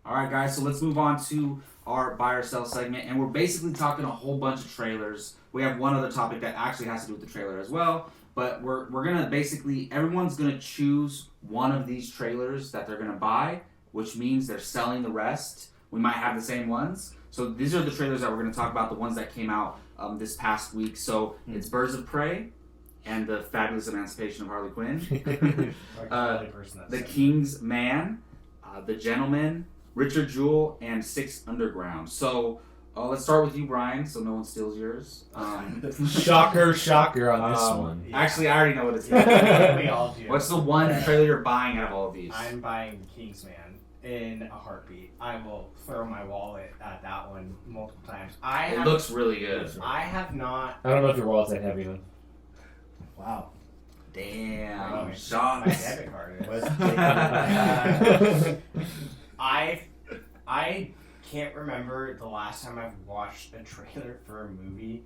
All right, guys, so let's move on to our buy or sell segment, and we're basically talking a whole bunch of trailers. We have one other topic that actually has to do with the trailer as well, but we're gonna basically, everyone's gonna choose one of these trailers that they're gonna buy, which means they're selling the rest. We might have the same ones. So these are the trailers that we're gonna talk about, the ones that came out this past week. So it's Birds of Prey and the Fabulous Emancipation of Harley Quinn, The King's Man, The Gentleman, Richard Jewell, and Six Underground. So let's start with you, Brian, so no one steals yours. Shocker on this one. Yeah. Actually, I already know what it's We all do. What's the one trailer you're buying out of all of these? I'm buying The King's Man in a heartbeat. I will throw my wallet at that one multiple times. It looks really good. I have not... I don't know if your wallet's that heavy, though. Wow. Damn. My Shots. debit card is. I can't remember the last time I've watched a trailer for a movie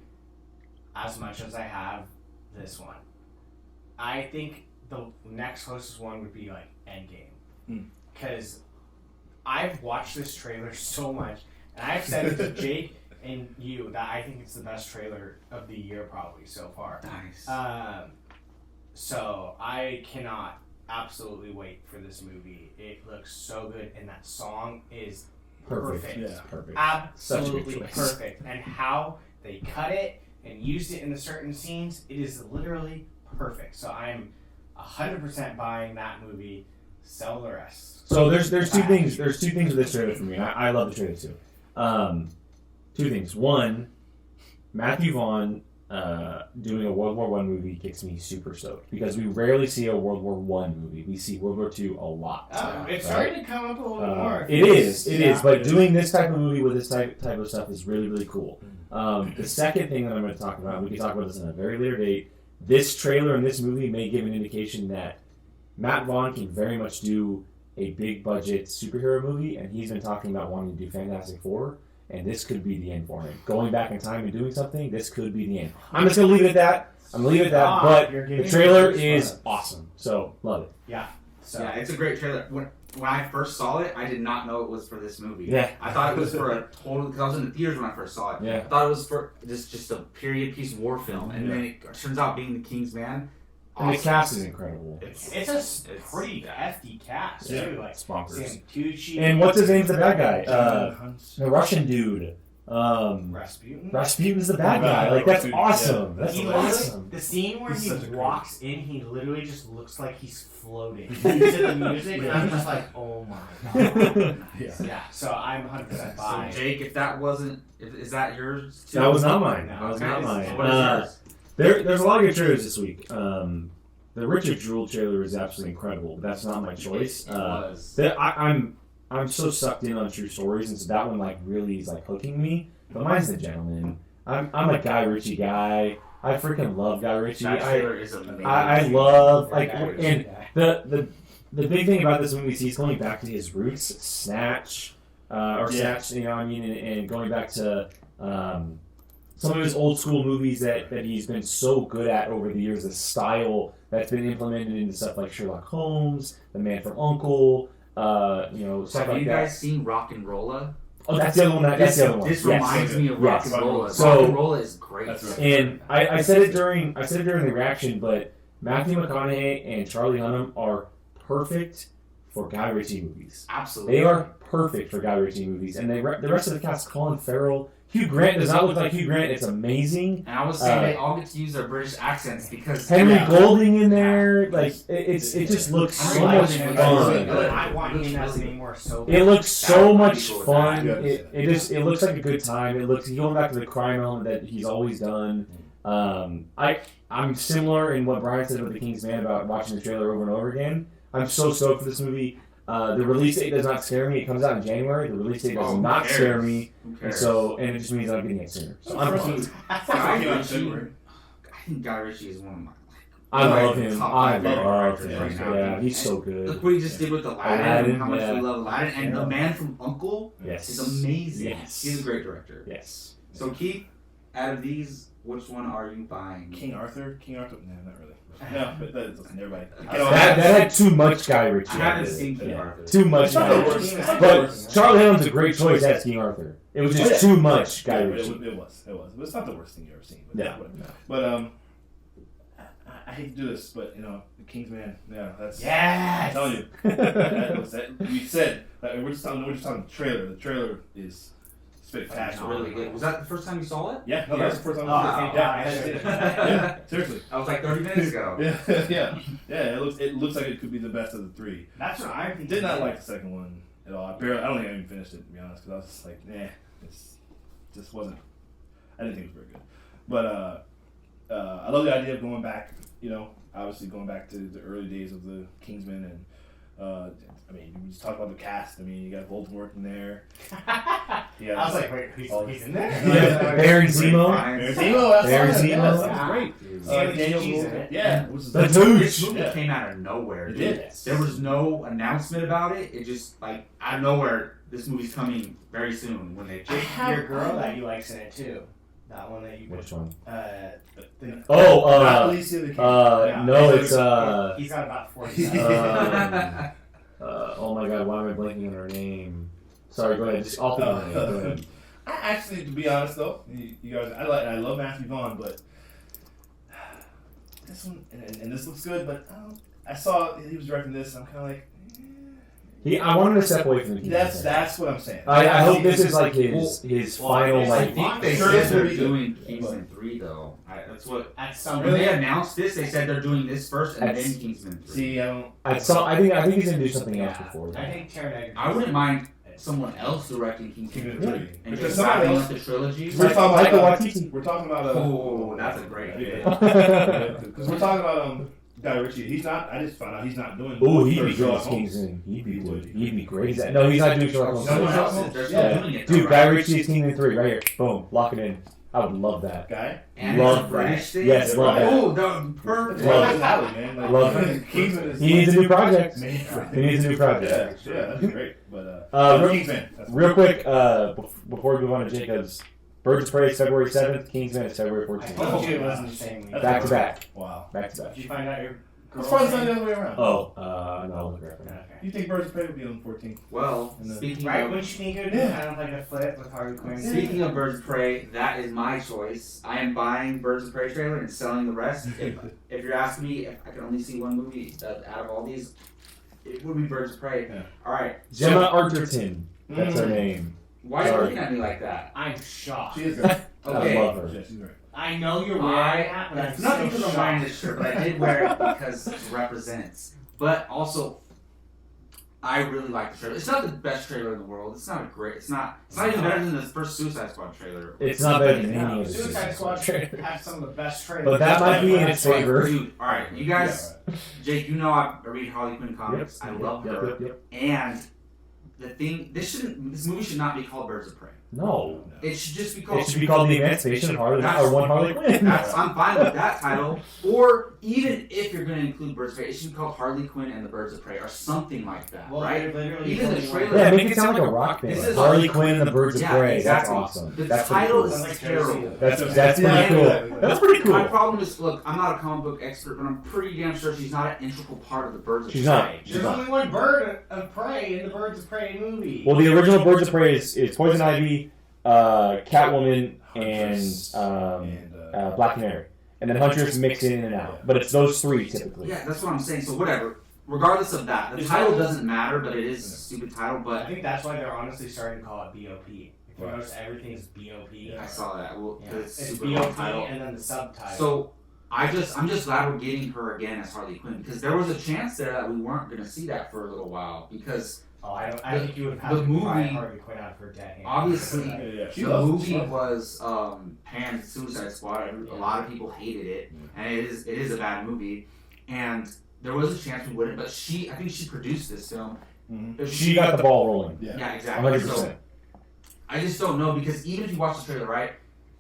as much as I have this one. I think the next closest one would be like Endgame. Because I've watched this trailer so much, and I've said it to Jake and you that I think it's the best trailer of the year probably so far. Nice. So I cannot absolutely wait for this movie. It looks so good, and that song is perfect. Yeah, perfect. Absolutely perfect. And how they cut it and used it in the certain scenes, it is literally perfect. So I'm 100% buying that movie. Sell the rest. So there's two things. There's two things with this trailer for me. I love the trailer too. Two things. One, Matthew Vaughn doing a World War I movie gets me super stoked because we rarely see a World War I movie. We see World War II a lot. It's starting to come up a little more. It is. But doing this type of movie with this type of stuff is really, really cool. The second thing that I'm going to talk about, we can talk about this on a very later date. This trailer and this movie may give an indication that Matt Vaughn can very much do a big budget superhero movie, and he's been talking about wanting to do Fantastic Four, and this could be the end for him. Going back in time and doing something, this could be the end. I'm just going to leave it at that. But the trailer is awesome, so love it. Yeah. So. Yeah, it's a great trailer. When I first saw it, I did not know it was for this movie. Yeah. I thought it was for a total, because I was in the theaters when I first saw it. Yeah. I thought it was for just a period piece war film, and then it turns out being The King's Man. Awesome. And the cast is incredible. It's pretty hefty cast, too. Like, it's bonkers. Sam Tucci. And what's his name's the bad guy? The Russian dude. Rasputin? Rasputin's the bad guy. Like, that's awesome. That's awesome. The scene where he walks in, he literally just looks like he's floating to the music, and I'm just like, oh my god. Yeah, so I'm 100% buying. So, Jake, if that wasn't... is that yours, too? That was not mine. No, that was not mine. So what is yours? There's a lot of good trailers this week. The Richard Jewell trailer is absolutely incredible, but that's not my choice. It was. I'm so sucked in on true stories, and so that one like really is like hooking me. But mine's The Gentleman. I'm a Guy Ritchie guy. I freaking love Guy Ritchie. That trailer is amazing. I love like and the big thing about this movie is he's going back to his roots, Snatch, Snatch, you know what I mean, and going back to some of his old school movies that he's been so good at over the years, the style that's been implemented into stuff like Sherlock Holmes, The Man from U.N.C.L.E., stuff Have like you that. guys seen Rock and Rolla? Oh, that's the other one. That's the other one. This reminds me of Rock and Rolla. So, Rock and Rolla is great. And I said it during the reaction, but Matthew McConaughey and Charlie Hunnam are perfect for Guy Ritchie movies. Absolutely. They are perfect for Guy Ritchie movies, and the rest of the cast, Colin Farrell. Hugh Grant does not look like Hugh Grant. It's amazing. And I was saying they all get to use their British accents because Henry Golding in there, like it just looks so much fun. I want him as a more sober. It looks so much fun. It looks like a good time. It looks going back to the crime element that he's always done. I'm similar in what Brian said about The King's Man about watching the trailer over and over again. I'm so stoked for this movie. The release date does not scare me. It comes out in January. The release date does not scare me. And it just means I'm getting it sooner. So I'm pumped. I think Guy Ritchie is one of my... I love him. I love him. Yeah, he's so good. Look what he just did with Aladdin. How much we love Aladdin. And The Man from U.N.C.L.E. is amazing. Yes. He's a great director. Yes. So Keith, out of these, which one are you buying? King Arthur? No, not really. No, but that's everybody. That had too much Guy Ritchie. I haven't seen King Arthur. Too much Guy Ritchie. But Charlie Hunnam's a great choice as King Arthur. It was just too much Guy Ritchie. It was. But it's not the worst thing you've ever seen. But No. But I hate to do this, but the Kingsman. Yeah, that's. Yes! I'm telling you. We said we're just talking the trailer. The trailer is spectacular. Really good. Was that the first time you saw it? Yeah, no, that's the first time. Wow. Yeah, seriously. That was like 30 minutes ago. Yeah. It looks like it could be the best of the three. That's what I'm thinking. Did not like the second one at all. I don't think I even finished it, to be honest, because I was just like, it's just wasn't. I didn't think it was very good. But I love the idea of going back. Obviously going back to the early days of the Kingsman, and you just talk about the cast. You got Voldemort in there. Yeah, I was like, wait, he's in there? Yeah, Baron Zemo. Baron Zemo. That's Great. Daniel Gould. Yeah, which is The This Douche. movie came out of nowhere. It Dude. did. There was no announcement about it. It just like out of nowhere. This movie's coming very soon. When they Your girl that you like's in it too. That one that you. Which one? Not Oh, Alicia the King. no, it's He's got about 40. oh my God, why am I blanking on her name? Sorry, go ahead. Just I'll think of her name. Go ahead. Actually, to be honest though, you guys, I love Matthew Vaughn, but this one and this looks good, but I saw he was directing this, and I'm kind of like. I wanted to step away from the Kingsman. That's what I'm saying. I hope this is like his final I like. think they Sure, said it's they're gonna be good. doing Kingsman 3 though. That's what. At some When they announced this, they said they're doing this first and That's- then Kingsman 3. See, I don't. I think he's gonna do something else before I that. think Taron Egerton. I wouldn't mind someone else directing Kingsman 3 and Because just somebody wrapping else. up the trilogy. We're talking Michael about Waititi. We're talking about. Oh, that's a great idea. Because we're talking about Guy Ritchie. He's not. I just found out he's not doing. Oh, he'd be Sherlock good as Holmes. Kingsman. He'd be good. He'd be great. No, he's not doing Sherlock Holmes. Someone else is. They're still Yeah. doing it. Dude, though, Guy right? Ritchie's Kingsman 3 right here. Boom, lock it in. I would love that. Guy. And Love it's a British that. thing. Yes, love that. Oh, that would be perfect. It's Love right it. up his alley, man. Like, Love it. Kingsman is. He needs a new project. Made for it. He needs a new project. Yeah, that'd be great. But real- Kingsman. That's Real quick, before we move on to Jacob's, Birds of Prey is February 7th, Kingsman is February I 14th. told you it wasn't the same week. Back to back. Wow. Back to back. Did you find out your girl? As far as the other way around. Oh, no, look right now. Okay. You think Birds of Prey would be on the 14th? Well, And then- speaking Right, of wouldn't you think it would be Yeah. kind of like a flip with Harley Quinn? Speaking of Birds of Prey, that is my choice. I am buying Birds of Prey trailer and selling the rest. If you're asking me if I can only see one movie out of all these, it would be Birds of Prey. Yeah. All right. Gemma Arterton. That's her name. Why are you Sorry. looking at me like that? I'm shocked. She is great. Okay. I love her. Yeah, she's great. I know you're wearing that, but I'm It's not because still I'm wearing shocked. this shirt, but I did wear it because it represents. But also, I really like the trailer. It's not the best trailer in the world. It's not a great. It's not even better than the first Suicide Squad trailer. It's not better than any of the Suicide Squad trailers. has some of the best trailers. But that might be in its favor. Dude, all right, you guys. Jake, you know I read Harley Quinn comics. I love her. Yep. And the thing, this movie should not be called Birds of Prey. No. It should just be called. It should be called The Emancipation of Harley, or One Harley Quinn. I'm fine with that title. Or even if you're going to include Birds of Prey, it should be called Harley Quinn and the Birds of Prey, or something like that, Well, right? literally Even the only trailer. Yeah, make it sound like a rock band. This Like is Harley like- Quinn and the Birds of Yeah, Prey. exactly. That's awesome. The That's title pretty is cool. Like terrible. That's pretty Yeah. cool. That's pretty My cool. problem is, look, I'm not a comic book expert, but I'm pretty damn sure she's not an integral part of the Birds of She's Prey. not. There's only one bird of prey in the Birds of Prey movie. Well, the original Birds of Prey is Poison Ivy, Catwoman, and Black Canary. And then Huntress mix in and out. But it's those three typically. Yeah, that's what I'm saying. So whatever. Regardless of that, the title doesn't matter, but it is a stupid title. I But think that's why they're honestly starting to call it BOP. If you Right. notice, everything is BOP. I saw that. Well, Yeah. it's It's super long BOP title. and then the subtitle. So I'm just glad we're getting her again as Harley Quinn, because there was a chance there that we weren't going to see that for a little while, because I the- think you would have the to movie- pry Harley Quinn out of her dead hand. obviously Yeah, she the loves movie it. was panned Suicide Squad. A lot of people hated it, and it is a bad movie. And there was a chance we wouldn't, but I think she produced this film. Mhm. If She got the ball rolling. Yeah, exactly. 100%. So I just don't know, because even if you watch the trailer, right,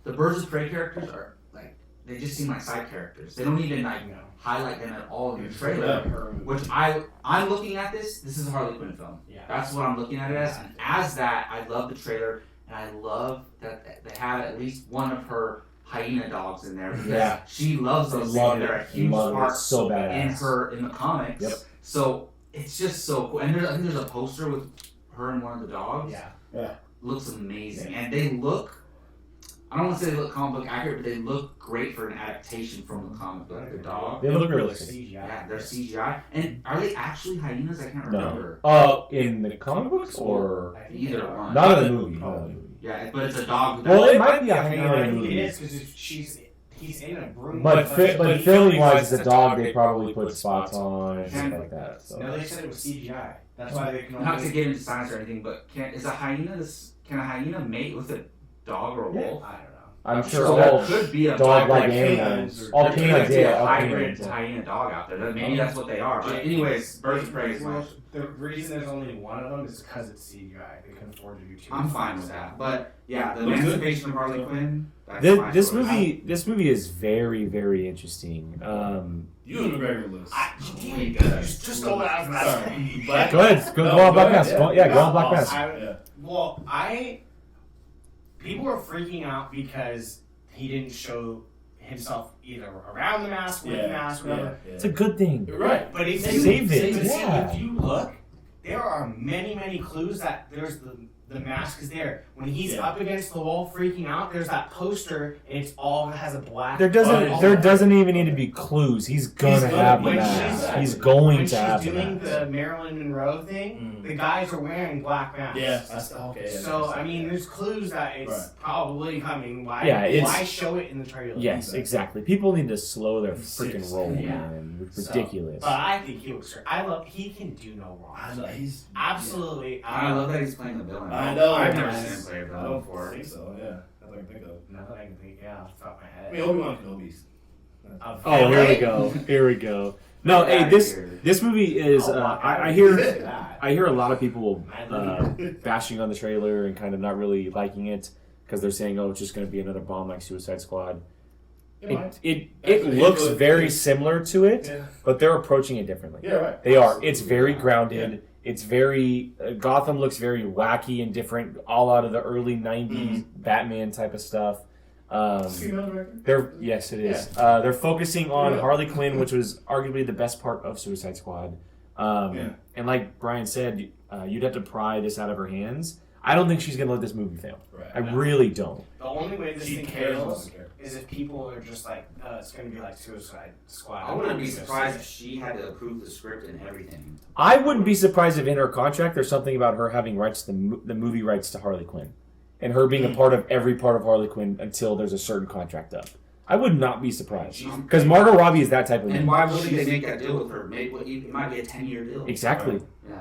the Birds of Prey characters are like, they just seem like side characters. They don't even like highlight them at all in the trailer. Which I'm looking at this is a Harley Quinn film. Yeah. That's what I'm looking at it as. And as that, I love the trailer, and I love that they have at least one of her hyena dogs in there. Because Yeah. she loves those Love things. They're it. a huge Love it. part So badass. in the comics. Yep. So it's just so cool. And I think there's a poster with her and one of the dogs. Yeah. Looks amazing. And they look, I don't want to say they look comic book accurate, but they look great for an adaptation from the comic book. The dog. They look realistic. CGI. Yeah, they're CGI. And are they actually hyenas? I can't remember. No. In the comic books or I think Either they are. one. not in the movie? Oh. Not in the movie. Yeah, but it's a dog. Well, it might be a No, hyena I in the think it movie. is because he's in a broom. But filming wise, the dog they probably put spots on and stuff like that. So. No, they said it was CGI. That's why they can Not to only. get into science or anything, but can a hyena mate with a dog or a wolf? I don't know. I'm sure So all that could be a dog-like dog-like animals, canines all There could canines, be yeah, a all hybrid canines. Yeah. hyena dog out there. Maybe that's what they are. But anyways, Birds of Prey is my. Well, the reason there's only one of them is because it's CGI. They couldn't afford to do two. I'm fine with that. But yeah, the Looks good. Emancipation of Harley Quinn. That's my This choice. this movie is very, very interesting. You and McGregor list. Pretty good. Just go out. Sorry. Black. Go ahead, go on Black Mass. Go on Black Mass. Yeah. People were freaking out because he didn't show himself either around the mask, with the mask, whatever. It's a good thing. You're right. But if They you saved it, but see, yeah. if you look, there are many clues that there's the mask is there. When he's up against the wall freaking out, there's that poster and it's all has a black. There doesn't even need to be clues. He's gonna have the when mask. she's- He's going when to have she's the doing mask. the Marilyn Monroe thing, the guys are wearing black masks. Yeah. That's okay. Yeah, So I mean, there's clues that it's Right. probably coming. Why? Yeah, it's- why show it in the trailer? Yes, exactly. People need to slow their freaking Six. roll, Yeah. man. It's So, ridiculous. But I think he looks great. He can do no wrong. I know, he's Absolutely. I love that he's playing the villain. I know. I've never Yes. seen him play a I villain don't before. think so. Yeah, that's what I can think of. Nothing I can think. Yeah, off the top of my I head. mean, Obi-Wan Kenobi's. Oh, here we go. Here we go. No, Get hey, outta this here. this movie is. Oh, I I hear that. I hear a lot of people bashing on the trailer and kind of not really liking it because they're saying, "Oh, it's just going to be another bomb like Suicide Squad." It looks very similar to it, Yeah. but they're approaching it differently. Yeah, right. They are. It's very grounded. It's very Gotham looks very wacky and different, all out of the early '90s Batman type of stuff. Female director? Yes, it is. They're focusing on Yeah. Harley Quinn, which was arguably the best part of Suicide Squad. And like Brian said, you'd have to pry this out of her hands. I don't think she's gonna let this movie fail. Right. I really don't. The only way this She thing cares about fails the character. is if people are just like, it's going to be like Suicide Squad. I I'm wouldn't not be gonna go surprised see if she had to approve the script and everything. I wouldn't be surprised if in her contract there's something about her having rights to the movie rights to Harley Quinn, and her being a part of every part of Harley Quinn until there's a certain contract up. I would not be surprised because Margot Robbie is that type of And name. why wouldn't they make that deal with her? It might be a 10-year deal. Exactly. Yeah.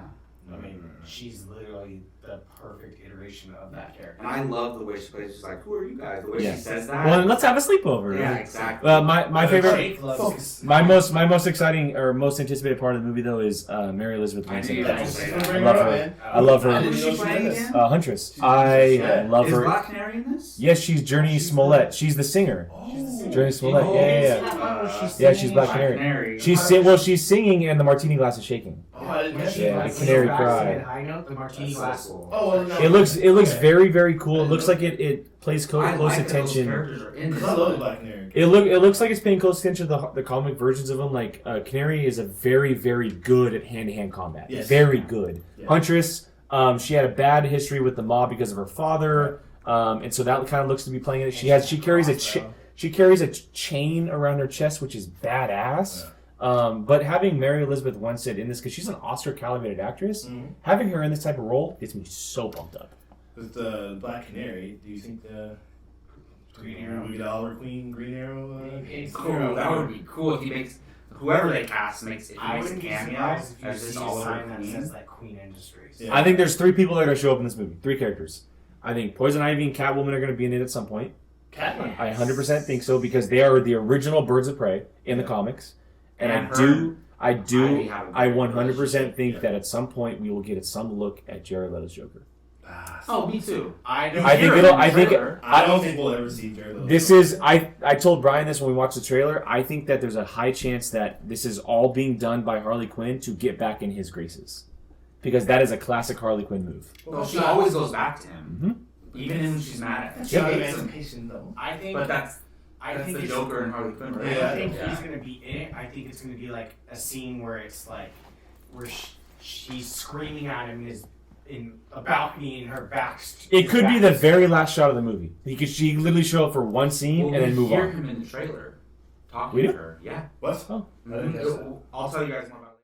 I mean, she's literally the perfect iteration of that character. And I love the way she plays. She's like, "Who are you guys?" The way Yeah. she says that. Well, then let's have a sleepover. Yeah, exactly. My favorite. Jake loves My most exciting or most anticipated part of the movie though is Mary Elizabeth I knew Winstead. you were gonna say that. I love her. I love her. Who's she playing again? Huntress. I love Is her. Black Canary in this? Yes, she's Journey Smollett. She's the singer. Journey Smollett. Yeah. She's Black Canary. She's singing and the martini glass is shaking. Oh, I didn't catch Yeah, that. the Canary Cry. High note, the martini That's glass. so cool. Oh, well, no. It looks very, very cool. It looks like it plays I close like that those attention. characters are in this. I love the Black Canary. It looks like it's paying close attention to the comic versions of them. Like Canary is a very, very good at hand-to-hand combat. Yes. Very good. Yeah. Huntress, she had a bad history with the mob because of her father, and so that kind of looks to be playing it. She carries a chain around her chest, which is badass. But having Mary Elizabeth Winstead in this, because she's an Oscar-calibrated actress, having her in this type of role gets me so pumped up. With the Black Canary, do you think the Green Arrow. We get Oliver Queen, Green Arrow? It's cool. That would be cool if he makes whoever they cast makes if he I makes a wouldn't be cameo surprised if you as this see a Oliver sign that Queen. says like Queen Industries. Yeah. I think there's 3 people that are going to show up in this movie. 3 characters. I think Poison Ivy and Catwoman are going to be in it at some point. Catwoman. I 100% think so because they are the original Birds of Prey in the comics, and And I Ivy have a I great 100% think Yeah. that at some point we will get some look at Jared Leto's Joker. Oh, me too. I don't. I think Hear it it'll. in the I think trailer. I don't think we'll ever see Jared Leto. this is. I told Brian this when we watched the trailer. I think that there's a high chance that this is all being done by Harley Quinn to get back in his graces, because that is a classic Harley Quinn move. Well, she always goes back to him, even when she's mad at him. That's She not hates him. emancipation, though. I think. But that's I That's think the it's, Joker and Harley Quinn, right? I don't think Yeah. he's gonna be in it. I think it's gonna be like a scene where it's like where she's screaming at him in a balcony and her back's. It could be the very last shot of the movie because she literally show up for one scene Well, and then we move hear on. him in the trailer talking We to do? her. Yeah. What? Oh. I didn't catch that. I'll tell you guys more about it.